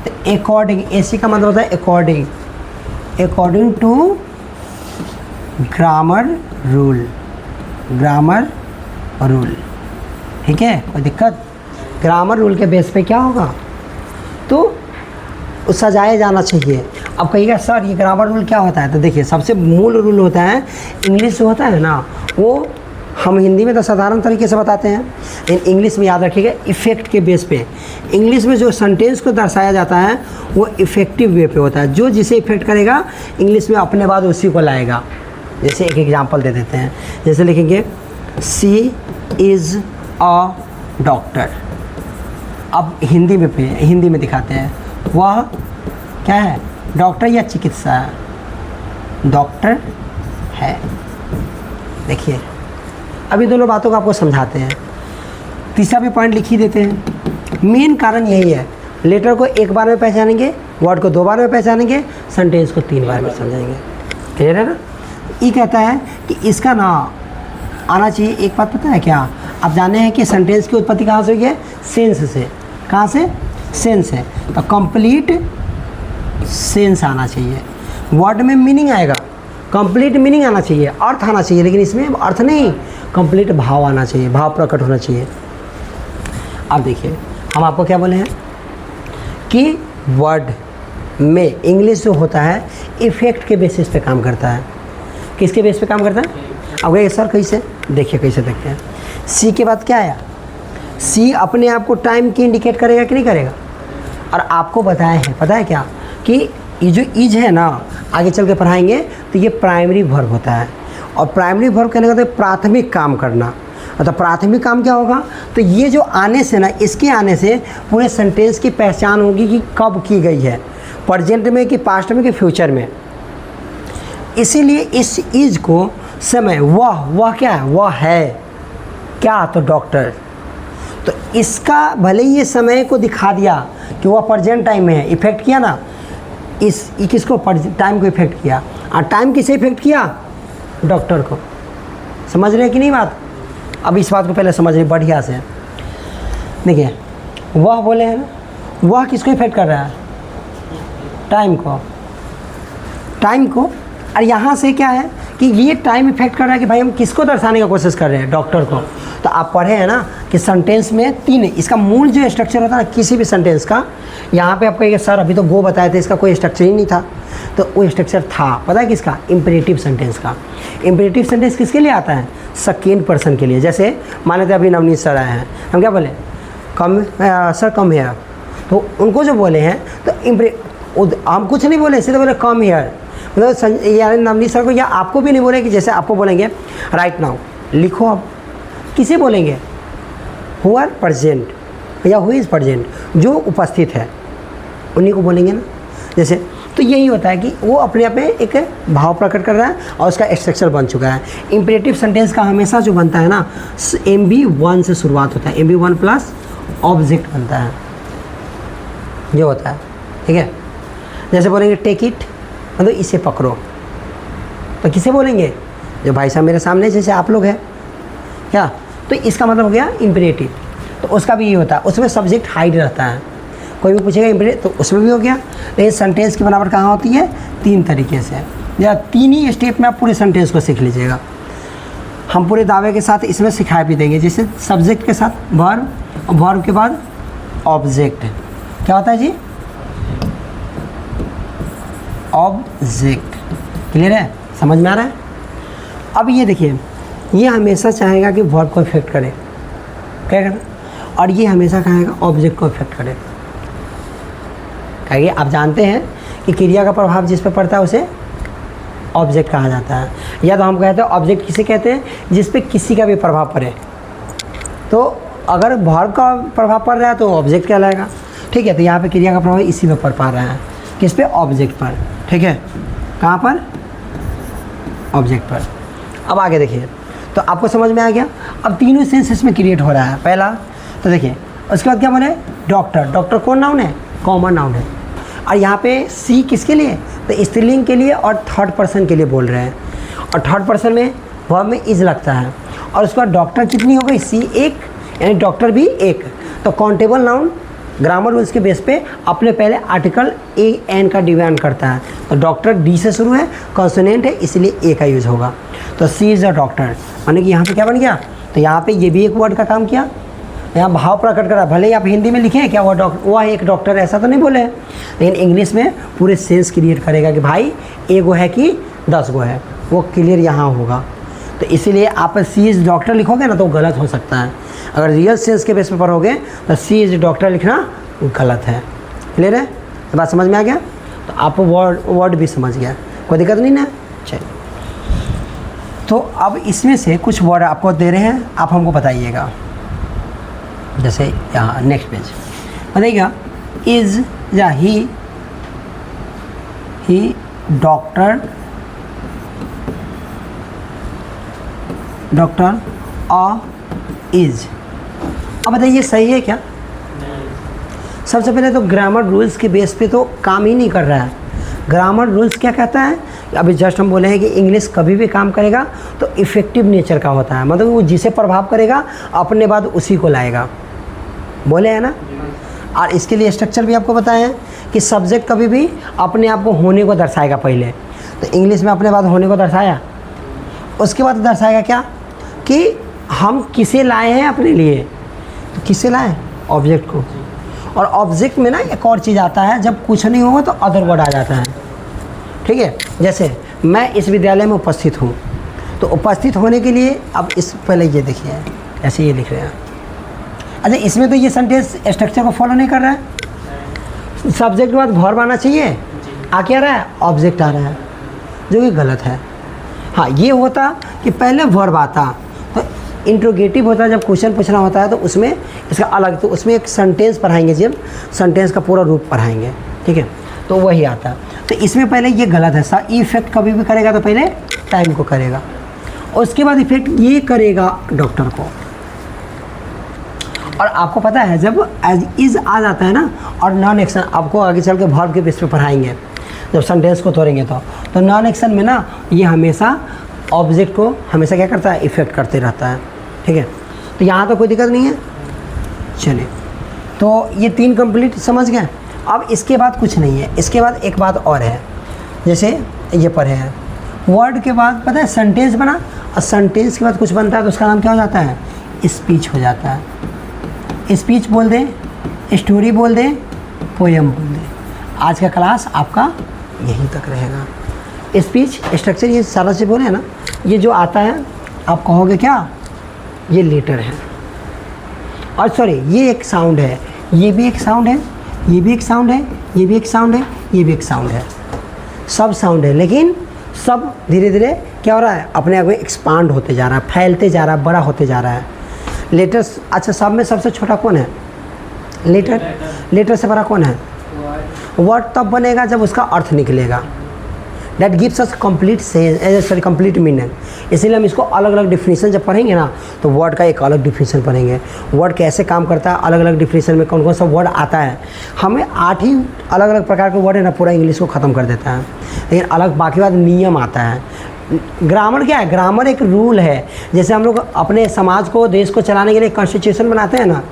तो अकॉर्डिंग, ऐसी का मतलब होता है according, according to grammar rule, grammar rule. ठीक है, कोई दिक्कत? ग्रामर रूल के बेस पे क्या होगा तो सजाया जाना चाहिए। अब कहिएगा सर ये ग्रामर रूल क्या होता है? तो देखिए सबसे मूल रूल होता है, इंग्लिश जो होता है ना वो हम हिंदी में तो साधारण तरीके से बताते हैं, लेकिन इंग्लिश में याद रखिएगा इफ़ेक्ट के बेस पे। इंग्लिश में जो सेंटेंस को दर्शाया जाता है वो इफ़ेक्टिव वे पे होता है। जो जिसे इफ़ेक्ट करेगा इंग्लिश में अपने बाद उसी को लाएगा। जैसे एक एग्जांपल दे देते हैं, जैसे लिखेंगे सी इज़ अ डॉक्टर। अब हिंदी में दिखाते हैं, वह क्या है? डॉक्टर या चिकित्सा है? डॉक्टर है। देखिए अभी दोनों बातों को आपको समझाते हैं। तीसरा भी पॉइंट लिख ही देते हैं। मेन कारण यही है, लेटर को एक बार में पहचानेंगे, वर्ड को 2 बार में पहचानेंगे, सेंटेंस को 3 बार में समझाएंगे। क्लियर है ना? ये कहता है कि इसका ना आना चाहिए। एक बात पता है क्या? आप जाने हैं कि सेंटेंस की उत्पत्ति कहाँ से हुई है? सेंस से। कहाँ से? सेंस है। तो कंप्लीट सेंस आना चाहिए। वर्ड में मीनिंग आएगा, कंप्लीट मीनिंग आना चाहिए, अर्थ आना चाहिए, लेकिन इसमें अर्थ नहीं, कंप्लीट भाव आना चाहिए, भाव प्रकट होना चाहिए। अब देखिए हम आपको क्या बोले हैं कि वर्ड में इंग्लिश जो होता है इफ़ेक्ट के बेसिस पे काम करता है। किसके बेस पे काम करता है? अब ये सर कैसे? देखिए कैसे देखते हैं। सी के बाद क्या आया? सी अपने आप को टाइम की इंडिकेट करेगा कि नहीं करेगा? और आपको बताया है, पता है क्या, कि ये जो इज है ना, आगे चल के पढ़ाएंगे, तो ये प्राइमरी वर्ब होता है। और प्राइमरी वर्ब कहने का तो प्राथमिक काम करना। तो प्राथमिक काम क्या होगा? तो ये जो आने से ना, इसके आने से पूरे सेंटेंस की पहचान होगी कि कब की गई है, प्रेजेंट में कि पास्ट में कि फ्यूचर में। इसीलिए इस इज को समय, वह क्या है? वह है क्या? तो डॉक्टर। तो इसका भले ही ये समय को दिखा दिया कि वह प्रेजेंट टाइम में है, इफेक्ट किया ना, किसको? टाइम को इफेक्ट किया। और टाइम किसे इफेक्ट किया? डॉक्टर को। समझ रहे कि नहीं बात? अब इस बात को पहले समझ रहे बढ़िया से। देखिए वह बोले हैं ना, वह किसको इफेक्ट कर रहा है? टाइम को, टाइम को। और यहाँ से क्या है कि ये टाइम इफेक्ट कर रहा है कि भाई हम किसको दर्शाने का कोशिश कर रहे हैं? डॉक्टर को। तो आप पढ़े हैं ना कि सेंटेंस में 3, इसका मूल जो स्ट्रक्चर होता है ना किसी भी सेंटेंस का, यहाँ पे आपको एक सर अभी तो गो बताए थे, इसका कोई स्ट्रक्चर ही नहीं था। तो वो स्ट्रक्चर था, पता है किसका? इम्परेटिव सेंटेंस का। इम्परेटिव सेंटेंस किसके लिए आता है? सेकेंड पर्सन के लिए। जैसे मान लेते अभी नवनीत सर आए हैं, हम क्या बोले? कम सर कम हेयर, तो उनको जो बोले हैं तो हम कुछ नहीं बोले, सीधे बोले कम हेयर। मतलब यानी नवनीत सर को या आपको भी नहीं बोले कि जैसे आपको बोलेंगे राइट नाउ लिखो, आप किसे बोलेंगे? हु आर प्रेजेंट या हु इज़ प्रेजेंट, जो उपस्थित है उन्हीं को बोलेंगे ना। जैसे तो यही होता है कि वो अपने आप में एक भाव प्रकट कर रहा है और उसका स्ट्रक्चर बन चुका है। इम्परेटिव सेंटेंस का हमेशा जो बनता है ना, MB1 से शुरुआत होता है, MB1 प्लस ऑब्जेक्ट बनता है, जो होता है, ठीक है। जैसे बोलेंगे टेक इट, मतलब इसे पकड़ो, तो किसे बोलेंगे? जो भाई साहब मेरे सामने जैसे आप लोग हैं क्या, तो इसका मतलब हो गया इम्परेटिव। तो उसका भी ये होता है, उसमें सब्जेक्ट हाइड रहता है। कोई भी पूछेगा इम्परेटिव तो उसमें भी हो गया। लेकिन सेंटेंस की बनावट कहाँ होती है? 3 तरीके से, या 3 ही स्टेप में आप पूरे सेंटेंस को सीख लीजिएगा। हम पूरे दावे के साथ इसमें सिखा भी देंगे। जैसे सब्जेक्ट के साथ वर्ब, और वर्ब के बाद ऑब्जेक्ट। क्या होता है जी? ऑब्जेक्ट। क्लियर है? समझ में आ रहा है? अब ये देखिए, ये हमेशा चाहेगा कि वर्ब को इफेक्ट करे, क्या करना, और ये हमेशा कहेगा ऑब्जेक्ट को इफेक्ट करे। कहिए आप जानते हैं कि क्रिया का प्रभाव जिस पर पड़ता है उसे ऑब्जेक्ट कहा जाता है। या तो हम कहते हैं ऑब्जेक्ट किसे कहते हैं? जिस पे किसी का भी प्रभाव पड़े। तो अगर वर्ब का प्रभाव पड़ रहा है तो ऑब्जेक्ट कहलाएगा, ठीक है। तो यहाँ पे क्रिया का प्रभाव इसी में पड़ पा रहा है, किस पे? ऑब्जेक्ट पर, ठीक है। कहाँ पर? ऑब्जेक्ट पर। अब आगे देखिए, तो आपको समझ में आ गया। अब तीनों सेंस इसमें क्रिएट हो रहा है। पहला तो देखिए, उसके बाद क्या बोले? डॉक्टर। डॉक्टर कौन नाउन है? कॉमन नाउन है। और यहाँ पे सी किसके लिए? तो स्त्रीलिंग के लिए और थर्ड पर्सन के लिए बोल रहे हैं। और थर्ड पर्सन में वर्ब में इज लगता है। और उसके बाद डॉक्टर कितनी हो गई? सी एक, यानी डॉक्टर भी एक। तो काउंटेबल नाउन ग्रामर रूल्स के बेस पे अपने पहले आर्टिकल ए एन का डिमांड करता है। तो डॉक्टर डी से शुरू है, कॉन्सोनेंट है, इसलिए ए का यूज़ होगा। तो सी इज़ अ डॉक्टर, माने कि यहाँ पे क्या बन गया? तो यहाँ पे ये भी एक वर्ड का काम किया, यहाँ भाव प्रकट करा। भले ही आप हिंदी में लिखें क्या वो एक डॉक्टर, ऐसा तो नहीं बोले हैं, लेकिन इंग्लिश में पूरे सेंस क्रिएट करेगा कि भाई एक गो है कि 10 गो है, वो क्लियर यहाँ होगा। तो इसीलिए आप सी इज़ डॉक्टर लिखोगे ना तो गलत हो सकता है। अगर रियल सेंस के बेस पर पढ़ोगे तो सी इज़ डॉक्टर लिखना गलत है। क्लियर है? बात समझ में आ गया? तो आप वर्ड भी समझ गया, कोई दिक्कत नहीं ना। चलिए, तो अब इसमें से कुछ वर्ड आपको दे रहे हैं, आप हमको बताइएगा। जैसे यहाँ नेक्स्ट पेज बताइएगा, इज़ या ही डॉक्टर अ इज़। अब बताइए सही है क्या? सबसे पहले तो ग्रामर रूल्स के बेस पे तो काम ही नहीं कर रहा है। ग्रामर रूल्स क्या कहता है? अभी जस्ट हम बोले हैं कि इंग्लिश कभी भी काम करेगा तो इफ़ेक्टिव नेचर का होता है, मतलब वो जिसे प्रभाव करेगा अपने बाद उसी को लाएगा, बोले हैं ना। और इसके लिए स्ट्रक्चर भी आपको बताया है कि सब्जेक्ट कभी भी अपने आप को होने को दर्शाएगा पहले। तो इंग्लिश में अपने बाद होने को दर्शाया, उसके बाद दर्शाएगा क्या कि हम किसे लाए हैं अपने लिए। तो किसे लाए? ऑब्जेक्ट को। और ऑब्जेक्ट में ना एक और चीज़ आता है, जब कुछ नहीं होगा तो अदर वर्ड आ जाता है, ठीक है। जैसे मैं इस विद्यालय में उपस्थित हूँ, तो उपस्थित होने के लिए अब इस पहले ये देखिए ऐसे ये लिख रहे हैं। अच्छा, इसमें तो ये सेंटेंस स्ट्रक्चर को फॉलो नहीं कर रहा है। सब्जेक्ट के बाद वर्ब आना चाहिए, आ क्या रहा है? ऑब्जेक्ट आ रहा है, जो कि गलत है। हाँ, ये होता कि पहले वर्ब आता, तो इंट्रोगेटिव होता है, जब क्वेश्चन पूछना होता है तो उसमें इसका अलग, तो उसमें एक सेंटेंस पढ़ाएंगे, जब सेंटेंस का पूरा रूप पढ़ाएंगे, ठीक है, तो वही आता है। तो इसमें पहले ये गलत है। इफेक्ट कभी भी करेगा तो पहले टाइम को करेगा, उसके बाद इफेक्ट ये करेगा डॉक्टर को। और आपको पता है जब एज इज़ आ जाता है ना, और नॉन एक्शन, आपको आगे चल के वर्ब के बेस पे पढ़ाएंगे जब सेंटेंस को तोड़ेंगे तो नॉन एक्शन में ना ये हमेशा ऑब्जेक्ट को हमेशा क्या करता है? इफेक्ट करते रहता है, ठीक है। तो यहाँ तो कोई दिक्कत नहीं है। चलिए, तो ये 3 कंप्लीट समझ गए। अब इसके बाद कुछ नहीं है, इसके बाद एक बात और है। जैसे ये पढ़े हैं, वर्ड के बाद पता है सेंटेंस बना, और सेंटेंस के बाद कुछ बनता है तो उसका नाम क्या हो जाता है? स्पीच हो जाता है। स्पीच बोल दें, स्टोरी बोल दें, पोएम बोल दें। आज का क्लास आपका यहीं तक रहेगा। स्पीच स्ट्रक्चर ये सारा से बोले ना, ये जो आता है आप कहोगे क्या, ये लेटर है। और सॉरी ये एक साउंड है, ये भी एक साउंड है, ये भी एक साउंड है, ये भी एक साउंड है, ये भी एक साउंड है, सब साउंड है। लेकिन सब धीरे धीरे क्या हो रहा है, अपने आप में एक्सपांड होते जा रहा है, फैलते जा रहा है, बड़ा होते जा रहा है। लेटर्स, अच्छा सब में सबसे छोटा कौन है, लेटर। लेटर से बड़ा कौन है, वर्ड तब बनेगा जब उसका अर्थ निकलेगा। That gives us complete sense, sorry complete meaning. इसीलिए हम इसको अलग अलग डिफिनीशन जब पढ़ेंगे ना, तो वर्ड का एक अलग डिफिनीशन पढ़ेंगे, वर्ड कैसे काम करता है, अलग अलग डिफिनीशन में कौन कौन सा वर्ड आता है। हमें 8 ही अलग अलग प्रकार के वर्ड है ना, पूरा इंग्लिश को ख़त्म कर देता है। लेकिन अलग बाकी बात नियम आता है। ग्रामर क्या है, ग्रामर एक रूल है। जैसे हम लोग अपने समाज को, देश को चलाने के लिए कॉन्स्टिट्यूशन बनाते हैं ना,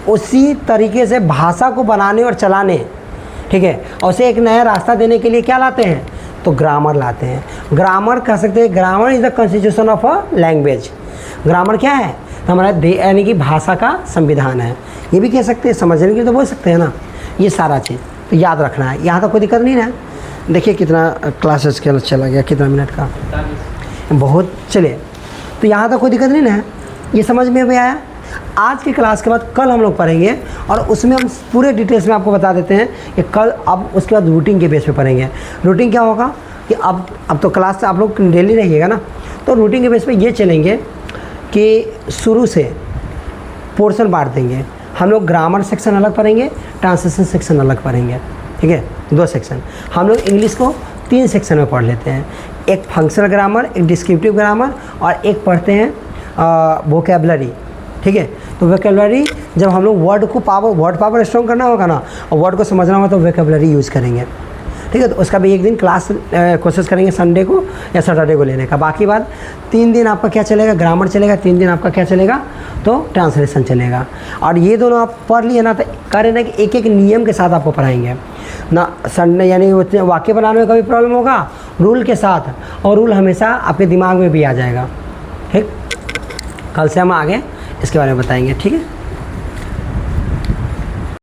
उसी तरीके से भाषा को बनाने और चलाने, ठीक है, और उसे एक नया रास्ता देने के लिए क्या लाते हैं, तो ग्रामर लाते हैं। ग्रामर कह सकते हैं, grammar is the constitution of a language. Grammar क्या है, तो हमारा यानी कि भाषा का संविधान है, ये भी कह सकते हैं, समझने के लिए तो बोल सकते हैं ना। ये सारा चीज़ तो याद रखना है, यहाँ तो कोई दिक्कत नहीं है। देखिए कितना क्लासेस के चला गया, कितना मिनट का, बहुत चले, तो यहाँ तो कोई दिक्कत नहीं है, ये समझ में भी आया। आज की क्लास के बाद कल हम लोग पढ़ेंगे, और उसमें हम पूरे डिटेल्स में आपको बता देते हैं कि कल, अब उसके बाद रूटीन के बेस पे पढ़ेंगे। रूटीन क्या होगा कि अब तो क्लास आप लोग डेली रहिएगा ना, तो रूटीन के बेस पे ये चलेंगे कि शुरू से पोर्शन बांट देंगे। हम लोग ग्रामर सेक्शन अलग पढ़ेंगे, ट्रांसलेशन सेक्शन अलग पढ़ेंगे, ठीक है, 2 सेक्शन। हम लोग इंग्लिश को 3 सेक्शन में पढ़ लेते हैं, एक फंक्शनल ग्रामर, एक डिस्क्रिप्टिव ग्रामर, और एक पढ़ते हैं वोकैबुलरी, ठीक है। तो वोकैबुलरी जब हम लोग वर्ड पावर स्ट्रॉन्ग करना होगा ना, और वर्ड को समझना होगा, तो वोकैबुलरी यूज़ करेंगे, ठीक है। तो उसका भी एक दिन क्लास कोशिश करेंगे संडे को या सैटरडे को लेने का। बाकी बात 3 दिन आपका क्या चलेगा, ग्रामर चलेगा, 3 दिन आपका क्या चलेगा, तो ट्रांसलेशन चलेगा। और ये दोनों आप पढ़ लिए ना, तो करें ना कि एक एक नियम के साथ आपको पढ़ाएंगे ना। संडे यानी वाक्य बनाने में कभी प्रॉब्लम होगा, रूल के साथ, और रूल हमेशा आपके दिमाग में भी आ जाएगा, ठीक। कल से हम आगे इसके बारे में बताएंगे, ठीक है।